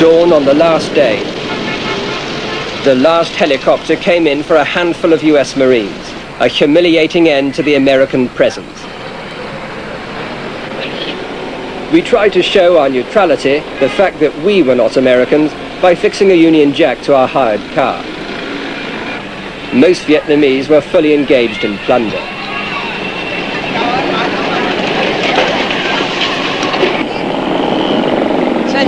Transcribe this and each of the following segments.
dawn on the last day. The last helicopter came in for a handful of US Marines, a humiliating end to the American presence. We tried to show our neutrality, the fact that we were not Americans, by fixing a Union Jack to our hired car. Most Vietnamese were fully engaged in plunder.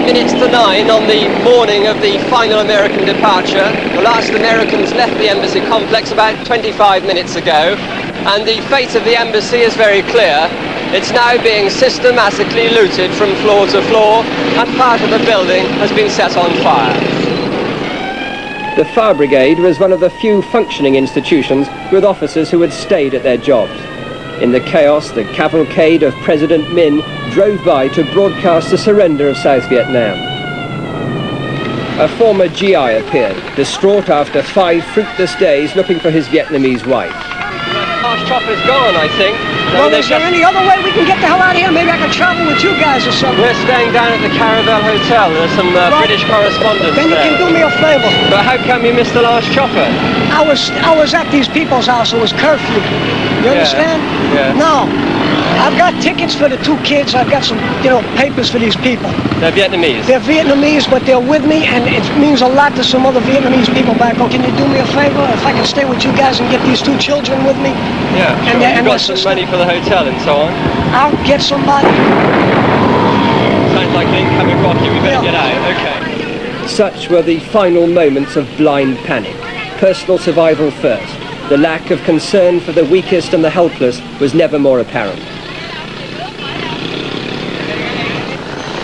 Minutes to 9 on the morning of the final American departure. The last Americans left the embassy complex about 25 minutes ago, and the fate of the embassy is very clear. It's now being systematically looted from floor to floor, and part of the building has been set on fire. The Fire Brigade was one of the few functioning institutions with officers who had stayed at their jobs. In the chaos, the cavalcade of President Minh drove by to broadcast the surrender of South Vietnam. A former GI appeared, distraught after 5 fruitless days looking for his Vietnamese wife. Our chopper's gone, I think. Well, is there any other way we can get the hell out of here? Maybe I could travel with you guys or something. We're staying down at the Caravel Hotel. There's some British correspondents Then you there. can do me a favor. But how come you missed the last chopper? I was at these people's house. It was curfew. You understand? Yeah. No. I've got tickets for the 2 kids. I've got some, papers for these people. They're Vietnamese? They're Vietnamese, but they're with me, and it means a lot to some other Vietnamese people back home. Can you do me a favor? If I can stay with you guys and get these 2 children with me? Yeah, sure. And You've got some money for the hotel and so on? I'll get somebody. Sounds like an incoming rocket. We better get out. Okay. Such were the final moments of blind panic. Personal survival first. The lack of concern for the weakest and the helpless was never more apparent.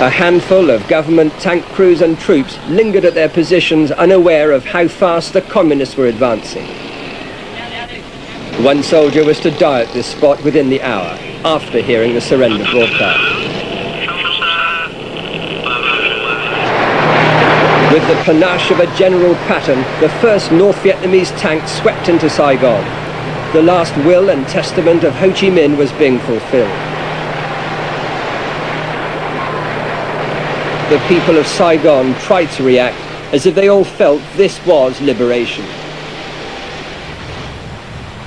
A handful of government tank crews and troops lingered at their positions, unaware of how fast the communists were advancing. One soldier was to die at this spot within the hour, after hearing the surrender broadcast. With the panache of a General Patton, the first North Vietnamese tank swept into Saigon. The last will and testament of Ho Chi Minh was being fulfilled. The people of Saigon tried to react as if they all felt this was liberation.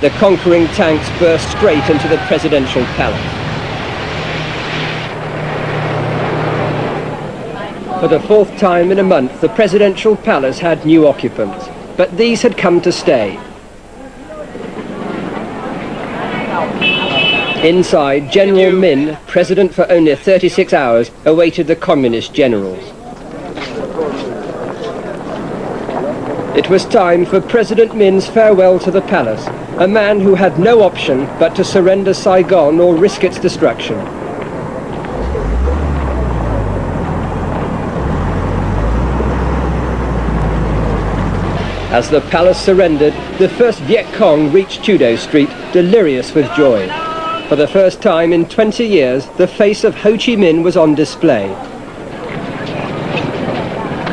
The conquering tanks burst straight into the presidential palace. For the 4th time in a month, the presidential palace had new occupants, but these had come to stay. Inside, General Minh, president for only 36 hours, awaited the communist generals. It was time for President Minh's farewell to the palace, a man who had no option but to surrender Saigon or risk its destruction. As the palace surrendered, the first Viet Cong reached Trudeau Street, delirious with joy. For the first time in 20 years, the face of Ho Chi Minh was on display.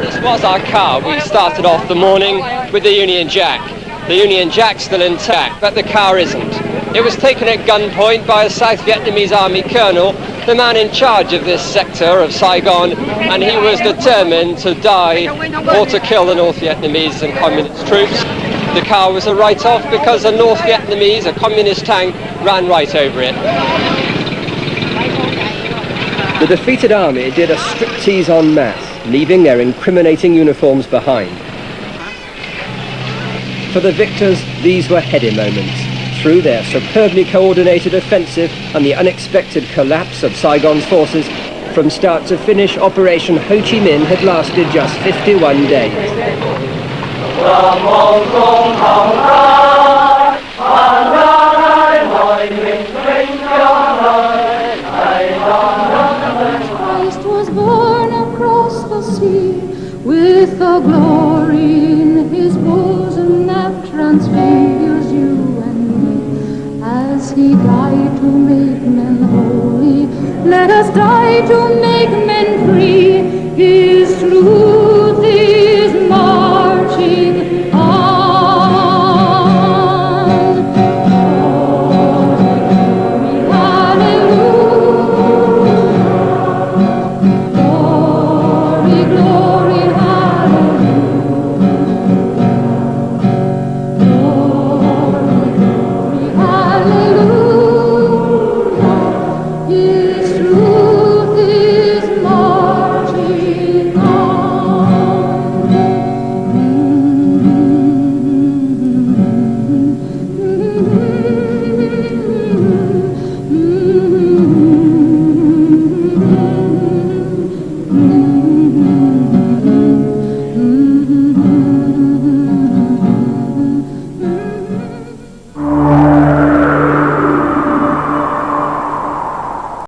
This was our car. We started off the morning with the Union Jack. The Union Jack's still intact, but the car isn't. It was taken at gunpoint by a South Vietnamese Army colonel, the man in charge of this sector of Saigon, and he was determined to die or to kill the North Vietnamese and communist troops. The car was a write-off because a North Vietnamese, a communist tank, ran right over it. The defeated army did a striptease en masse, leaving their incriminating uniforms behind. For the victors, these were heady moments. Through their superbly coordinated offensive and the unexpected collapse of Saigon's forces, from start to finish, Operation Ho Chi Minh had lasted just 51 days. Christ was born across the sea with a glory in his bosom that transfigures you and me. As he died to make men holy, let us die to make men free. His true